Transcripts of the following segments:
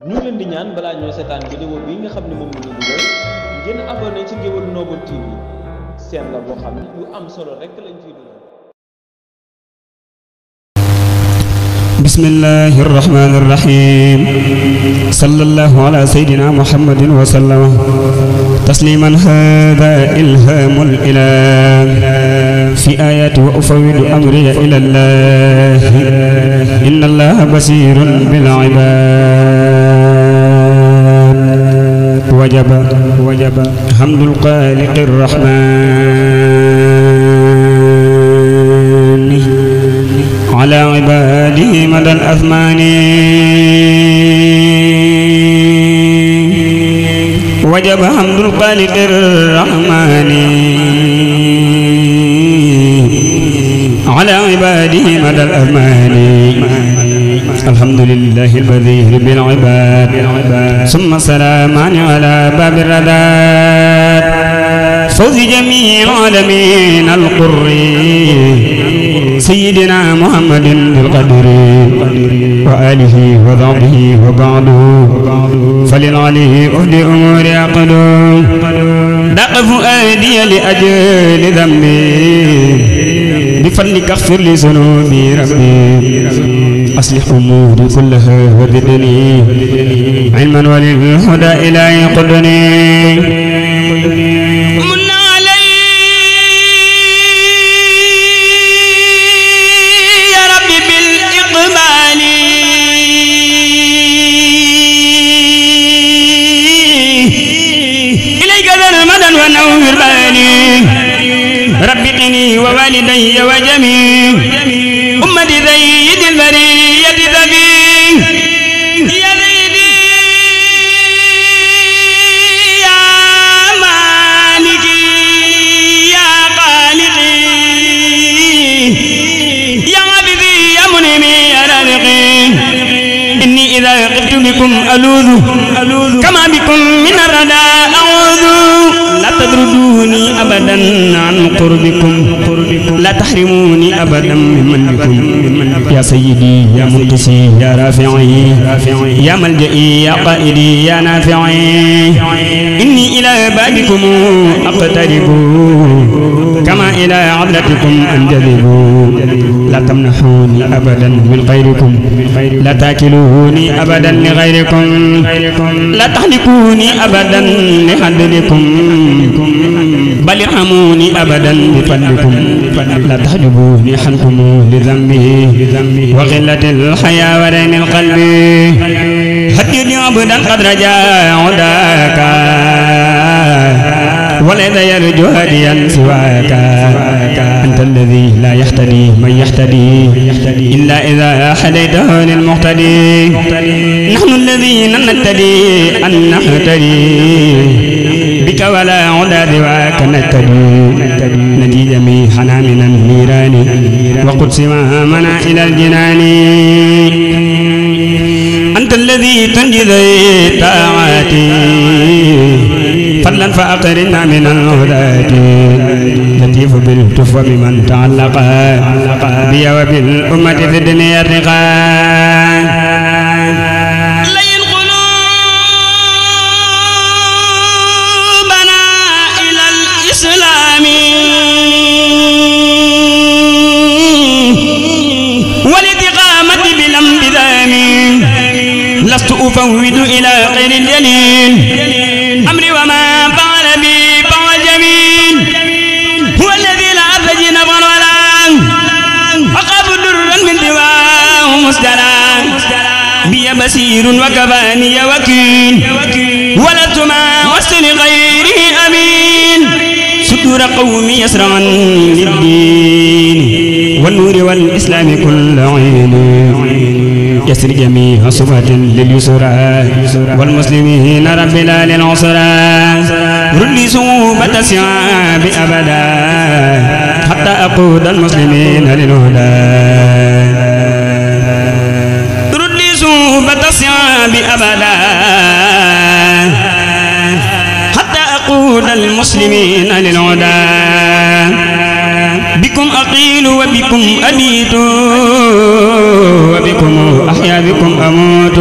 ñu ngi leen di ñaan balaa ñoo seetaan vidéo bi nga xam ne moom la ñu dugal ngeen abonné ci Ngéwël Noble TV seen la boo xam ne yu am solo rek lañ ciy dugal. bismillahi irrahmani irrahim sallallahu ala sayyidina muhammadin wa sallama tasliman hada ilhamul ilah fi ayati wa ufawwidu amriya ila allah inna allaha basirun bil ibad wajaba hamdul khaliqir rahman ala ibadihi madal azmani wajaba hamdul khaliqir rahmani ala ibadihi madal azmani alhamdulillahi albadhir bil ibad summa salamani ala babir radat fawzi jami'il alamin alqurri سيدنا محمد بالقدر وآله وصحبه وبعد فللعلي أهدي أمور عقد دق فؤادي لأجل ذنبي بفضلك اغفر لي ذنوبي ربي أصلح أموري كلها وزدني علما وللهدى إلهي قدني ونور بالي ربي قني ووالدي وجميع أمتي زيد البرية ذبي يا زيدي يا مالكي يا خالقي يا عبدي يا منعمي يا رازقي إني إذا وقفت بكم ألوذ كما بكم من الردى أعوذ لا تطردوني أبدا عن قربكم لا تحرموني أبدا من بكم يا سيدي يا منقذي يا رافعي يا ملجئي يا قائدي يا نافعي إني إلى بابكم أقترب كما إلى عدلتكم أنجذب لا تمنحوني أبدا من غيركم لا تاكلوني أبدا لغيركم لا تحلقوني أبدا لحدلكم بل ارحموني أبدا بفضلكم لا تحجبوني عنكم لذنبه وغلة الحياة ورين القلب هدني عبدا قد رجا عداك وليس يرجو هديا سواك أنت الذي لا يهتدي من يهتدي إلا إذا هديته للمهتدي نحن الذين نهتدي أن نهتدي بك ولا عدا ذواك نهتدي نجي جميعنا من النيران وقدس منا إلى الجنان أنت الذي تنجي ذي طاعاتي فضلا فأقرنا من الهداة لطيف بالتف بمن تعلق بي وبالأمة في الدنيا الرقاء لين قلوبنا إلى الإسلام والاستقامة بالانبذام لست أفوض إلى غير الجليل أمري وما فعل بي فهو جميل هو الذي لا أفجي نفر ولا أخاف درا من دواه مسجلا بي بصير وكفاني وكيل ولدت ما وصل غيره أمين صدور قومي يسرعا للدين والنور والإسلام كل عين يسر جميع صفات لليسرى والمسلمين رب لا للعسرى رد صوبة الصعاب أبدا حتى أقود المسلمين للهدى رد صوبة الصعاب أبدا حتى أقود المسلمين للهدى بكم أقيل وبكم أبيت وبكم أحيا بكم أموت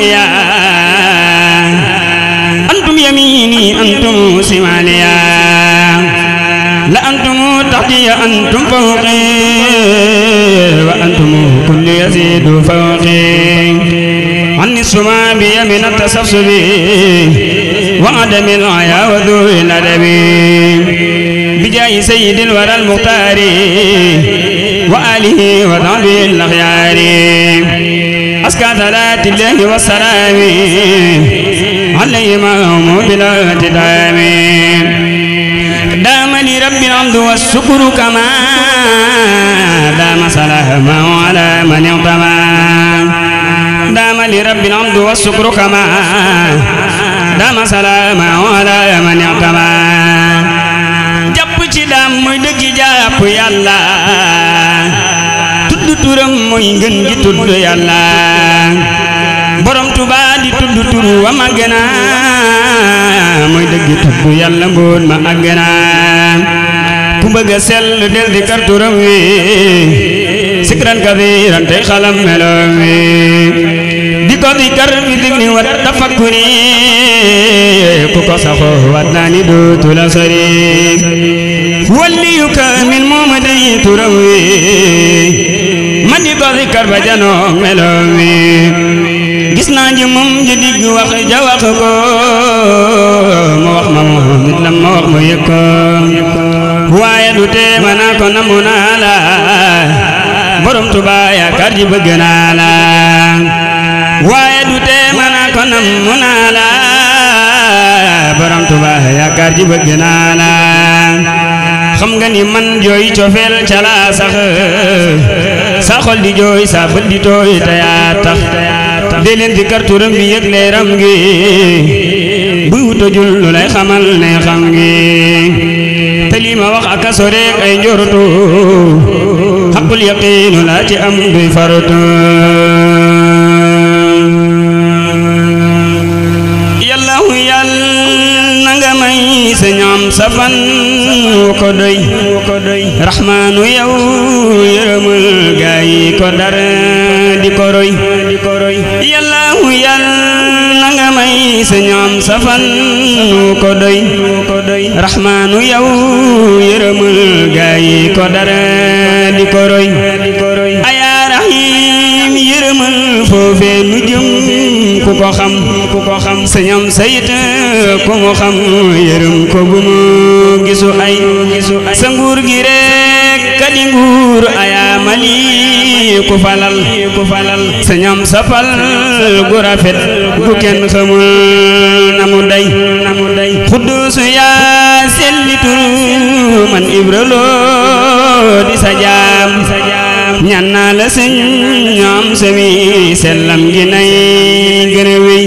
يا أنتم يميني أنتم شمالي لا أنتم تحتي أنتم فوقي وأنتم كل يزيد فوقي عني السماء بيمن التصفصف وعدم العيا وذو الأدب بجاه سيد الورى المختار وآله وصحبه الأخيار أزكى صلاة الله والسلام عليهما هم بلا اعتدام دام لرب الحمد والشكر كما دام سلامه على من اعتمى دام لرب الحمد والشكر كما دام سلامه على من اعتمى jàpp ci daam mooy dëgg jàpp yàlla tudd turam mooy ngën gi tudd yàlla borom Tuubaa di tudd tur wa màgg na mooy dëgg tudd yàlla mboon ma àgg na ku bëgg a sell del di kar turam wi sikran kasiiran tey xalam meloom wi di ko di kar bi digni wa tafakkuri ku ko saxoo wat naa ni dootu la sori waliyu kaamil mooma day turam wi ma di ko di kar ba janoo meloom wi gis naa ji moom ji digg wax ja wax ko ma wax ma moom nit la ma wax ma yëg ko waaye du tee ma naa ko namu naa la borom Tuubaa yaakaar ji bëgg naa la waaye du tee ma naa ko namu naa la borom Tuubaa yaakaar ji bëgg naa la xam nga ni man jooy cofeel ca laa sax sa xol di jooy sa bët di tooy te yaa tax dee leen di kar turam bi yëg leeram gi buy wutojul lu lay xamal ne xam ngi te lii ma wax aka soreek ay njortu xaqul yaqiinu laa ci am duy faratu yàllahu yàlla na nga may sa ñam sa fan wu ko doy raxmaanu yow yërëmal gaay ko dar di ko roy yàllahu yàlla na nga may sa ñam sa fan wu ko doy raxmaanu yow yërëmal gaay ko dar di ko roy ayaa raxiim yërëmal foofee nu jëm ku ko xam sa ñam sayit ku mu xam yërëm ko bu mu gisu ay sa nguur gi rek kadi nguur ayaa mali ku falal sa ñam sa fal gu rafet gu kenn xamul na mu day xudduusu yaa selli tur man Ibra Lo di sa jaam ñaan naa la sëñ ñam sami sellam gi nay gën a wéy